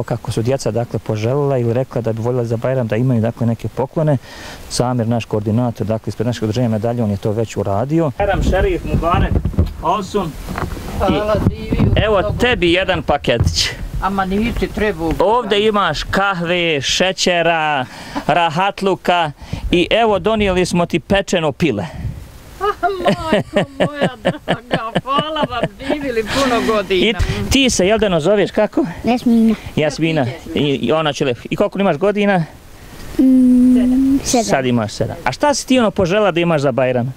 kako su djeca dakle poželjela ili rekla da bi voljela za Bajram da imaju dakle neke poklone. Samir, naš koordinator, dakle ispred našeg udruženja Medalje, on je to već uradio. Bajram šerif, Mubarek, Olsun. Evo tebi jedan paketić. Ama niti treba. Ovdje imaš kahve, šećera, rahatluka i evo donijeli smo ti pečeno pile. Majko moja draga, hvala vam, živjeli puno godina. I ti se Jeldeno zoveš kako? Jasmina. Jasmina. I ona će lepo. I koliko imaš godina? 7. Sad imaš 7. A šta si ti požela da imaš za Bajram?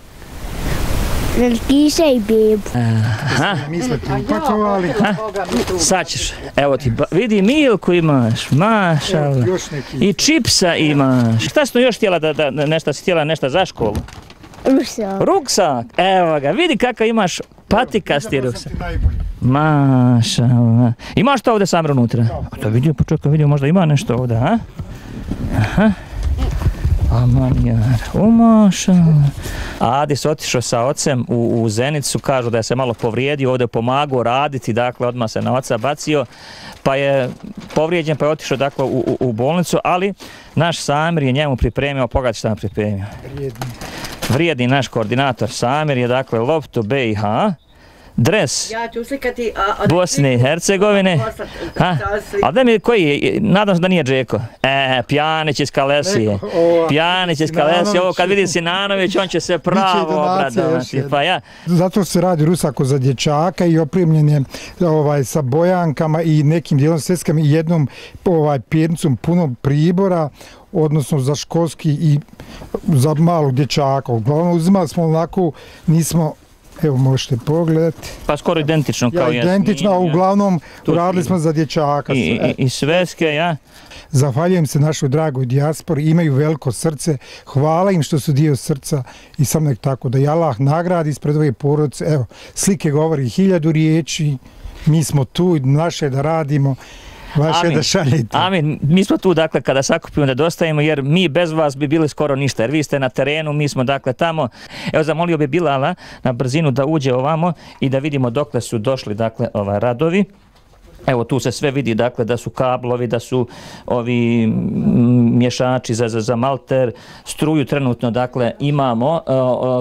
Velkiša i bebu. Aha. Mi smo ti upakovali. Sad ćeš. Evo ti, vidi Milku imaš, mašala. I čipsa imaš. Šta si to još htjela da nešto si htjela nešto za školu? Ruksak. Ruksak, evo ga, vidi kakav imaš patikasti ruksak. Mašala. Imaš to ovdje Samir unutra? To vidio, počekaj, vidio, možda ima nešto ovdje, a? Aha. Amanijar, mašala. Adis otišao sa ocem u Zenicu, kažu da je se malo povrijedio, ovdje pomagao raditi, dakle odmah se na oca bacio, pa je povrijeđen, pa je otišao dakle u bolnicu, ali naš Samir je njemu pripremio, pogledaj šta nam pripremio. Vrijedni naš koordinator Samir je dakle loptu BiH, dres Bosne i Hercegovine. A da mi koji, nadam se da nije Džeko. Pjanić iz Kalesije. Pjanić iz Kalesije, ovo kad vidi Sinanović, on će se pravo obradovati. Zato se radi Rusako za dječaka i opremljen je sa bojankama i nekim dijelom svjetskama i jednom pirnicom puno pribora, odnosno za školski i za malog dječaka. Uglavnom uzimali smo onako, nismo, evo možete pogledati. Pa skoro identično kao Jasmin. Identično, a uglavnom uradili smo za dječaka. I sveske, ja. Zahvaljujem se našoj dragoj dijaspori, imaju veliko srce, hvala im što su dio srca i samo nek tako da i Allah nagradi ispred ove porodice. Evo, slike govori 1000 riječi, mi smo tu, naše da radimo. Vaše da šaljete. Amin. Mi smo tu dakle kada sakupimo da dostavimo jer mi bez vas bi bili skoro ništa jer vi ste na terenu, mi smo dakle tamo. Evo zamolio bi Bilala na brzinu da uđe ovamo i da vidimo dokle su došli dakle radovi. Evo tu se sve vidi dakle da su kablovi, da su ovi mješači za malter, struju trenutno dakle imamo,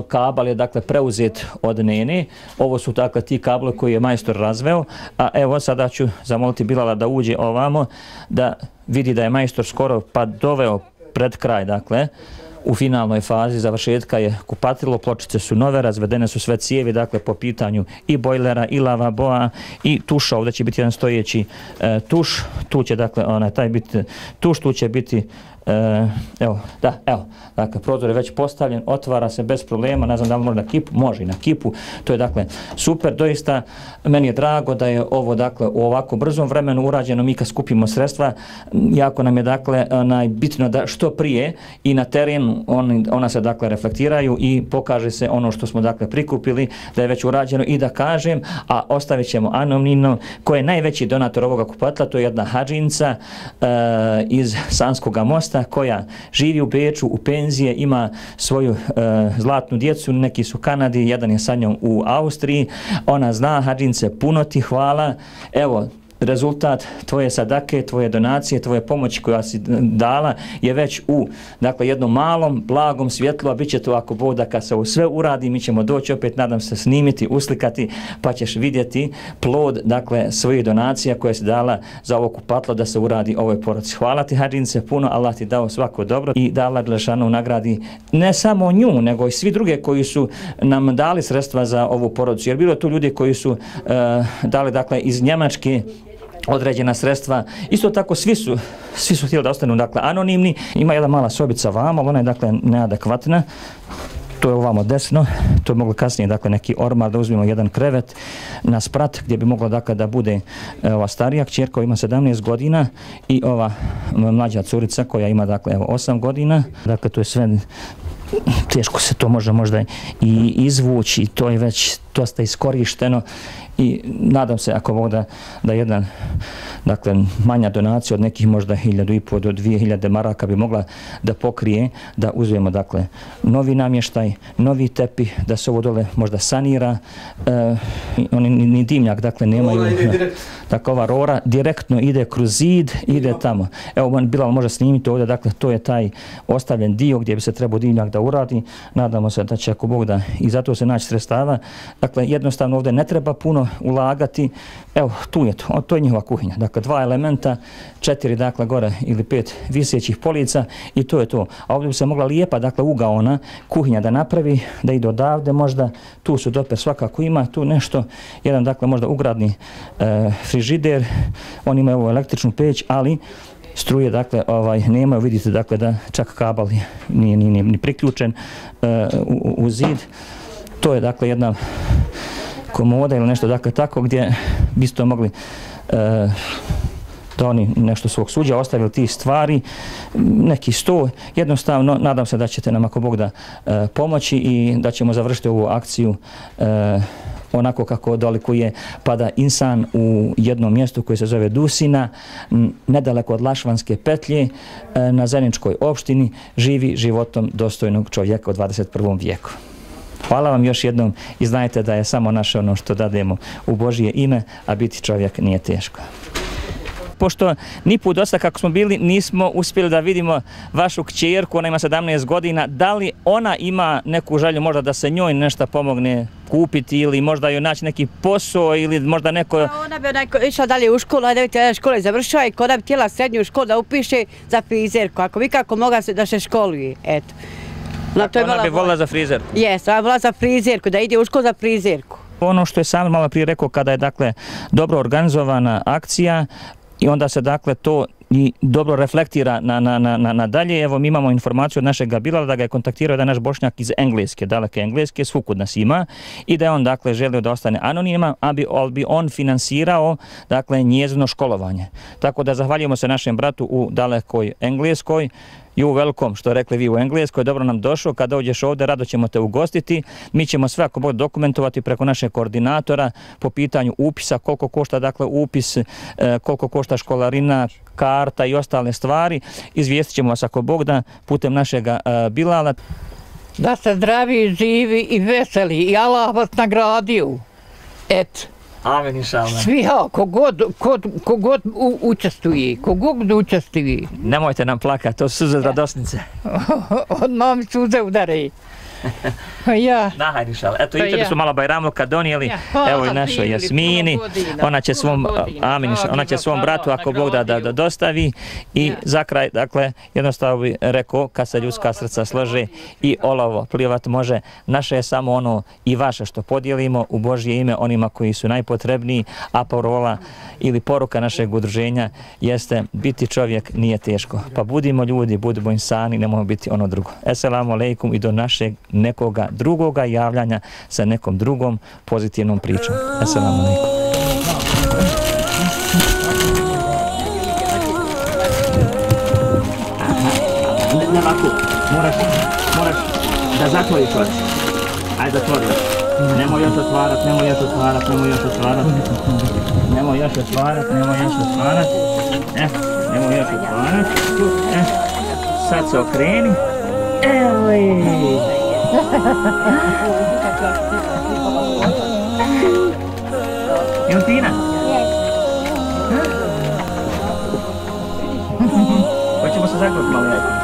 kabel je dakle preuzet od Nene, ovo su dakle ti kablovi koji je majstor razveo, a evo sada ću zamoliti Bilala da uđe ovamo, da vidi da je majstor skoro pa doveo pred kraj dakle, u finalnoj fazi završetka je kupatilo, pločice su nove, razvedene su sve cijevi, dakle po pitanju i bojlera, i lavaboa, i tuša, ovdje će biti jedan stojeći tuš, tu će dakle taj biti tuš, tu će biti evo, dakle, prozor je već postavljen, otvara se bez problema, ne znam da li može na kipu, može i na kipu, to je dakle super, doista meni je drago da je ovo dakle u ovako brzom vremenu urađeno, mi kad skupimo sredstva, jako nam je dakle bitno da što prije i na terenu ona se dakle reflektiraju i pokaže se ono što smo dakle prikupili, da je već urađeno i da kažem, a ostavit ćemo anonimno, ko je najveći donator ovoga kupatila, to je jedna hadžinca iz Sanskoga mosta, koja živi u Beču, u penzije, ima svoju zlatnu djecu, neki su u Kanadi, jedan je sa njom u Austriji, ona zna, hadžince, puno ti hvala, evo, rezultat tvoje sadake, tvoje donacije, tvoje pomoći koja si dala je već u dakle, jednom malom, blagom svjetlu, a bit će to ako Bog da kad se ovo sve uradi, mi ćemo doći opet, nadam se, snimiti, uslikati, pa ćeš vidjeti plod dakle, svojih donacija koje si dala za ovo kupatlo da se uradi ovoj porodici. Hvala ti hadžince puno, Allah ti dao svako dobro i da Allah Đelešanu nagradi ne samo nju, nego i svi druge koji su nam dali sredstva za ovu porodicu, jer bilo tu ljudi koji su dali dakle, iz Njemačke određena sredstva. Isto tako svi su htjeli da ostanu dakle anonimni. Ima jedna mala sobica vamo, ona je dakle neadekvatna. To je ovamo desno, to je moglo kasnije dakle neki ormar da uzmemo jedan krevet na sprat gdje bi moglo dakle da bude ova starija kćerka koja ima 17 godina i ova mlađa curica koja ima dakle evo 8 godina. Dakle to je sve teško se to može možda i izvući, to je već dosta iskorišteno i nadam se ako Bog da jedan, dakle, manja donacija od nekih možda 1.500 do 2.000 maraka bi mogla da pokrije, da uzmemo, dakle, novi namještaj, novi tepih, da se ovo dole možda sanira, oni ni dimnjak, dakle, nemaju, dakle, ova rora direktno ide kroz zid, ide tamo. Evo, Bilal može snimiti ovdje, dakle, to je taj ostavljen dio gdje bi se trebao dimnjak da uradi, nadamo se da će ako Bog da i zato se naći sredstava. Dakle, jednostavno ovdje ne treba puno ulagati. Evo, tu je to je njihova kuhinja. Dakle, 2 elementa, 4, dakle, gore ili 5 visećih polica i to je to. A ovdje bi se mogla lijepa, dakle, ugaona kuhinja da napravi, da ide odavde možda. Tu su doper svakako ima, tu nešto, jedan, dakle, možda ugradni frižider. Oni imaju ovu električnu peć, ali struje, dakle, nemaju, vidite, dakle, da čak kabel nije ni priključen u zid. To je, dakle, jedna komoda ili nešto, dakle, tako gdje biste mogli da oni nešto svog suđa ostavili tih stvari, neki sto, jednostavno nadam se da ćete nam ako Bog da pomoći i da ćemo završiti ovu akciju onako kako dolikuje, pa da insan u jednom mjestu koje se zove Dusina, nedaleko od Lašvanske petlje, na Zeničkoj opštini, živi životom dostojnog čovjeka u 21. vijeku. Hvala vam još jednom i znajte da je samo naše ono što dademo u Božje ime, a biti čovjek nije teško. Pošto ni put dosta kako smo bili nismo uspjeli da vidimo vašu kćerku, ona ima 17 godina, da li ona ima neku želju možda da se njoj nešto pomogne kupiti ili možda joj naći neki posao ili možda neko... Ona bi išla dalje u školu, a 9. škole završila i kod bi htjela srednju školu da upiše za frizerku, ako vi kako mogla da se školuje, eto. Ona bi volila za frizerku? Jes, ona bi volila za frizerku, da ide u školu za frizerku. Ono što je sam malo prije rekao, kada je, dakle, dobro organizovana akcija i onda se, dakle, to i dobro reflektira na dalje. Evo, mi imamo informaciju od našeg Bilala da ga je kontaktirao jedan naš Bošnjak iz Engleske, daleke Engleske, svukud nas ima, i da je on, dakle, želio da ostane anoniman, ali bi on finansirao, dakle, njezino školovanje. Tako da zahvaljujemo se našem bratu u dalekoj Engleskoj. You welcome, što rekli vi u Engleskoj, dobro nam došao, kada dođeš ovdje rado ćemo te ugostiti, mi ćemo sve ako bude dokumentovati preko našeg koordinatora po pitanju upisa, koliko košta, dakle, upis, koliko košta školarina, karta i ostale stvari, izvijestit ćemo vas ako Bog da putem našeg Bilala. Da se zdravi, živi i veseli i Allah vas nagradio. Eto. Amin, inšallah. Svi, kogod učestvuje. Nemojte nam plakati, to su suze radosnice. Odmah mi suze udare. Ja. Nahaj, inšallah. Eto, jučer su malo bajramluka donijeli, evo i našoj Jasmini, ona će svom bratu, ako Bog da dostavi i za kraj, dakle, jednostavno bi rekao, kad se ljudska srca slože i olovo plivat može, naše je samo ono i vaše što podijelimo u Božje ime onima koji su najpotrebniji, a parola ili poruka našeg udruženja jeste biti čovjek nije teško. Pa budimo ljudi, budimo insani, nemojmo biti ono drugo. Esselamu alejkum i do našeg nekoga drugoga javljanja sa nekom drugom pozitivnom pričom. Assalamu alaikum. Ne ovako, moraš da zatvoriš oči. Ajde zatvori oči. Nemoj još otvarat. Sad se okreni. Evo je. Jel fina? Hoćemo se zagrati malo jajka.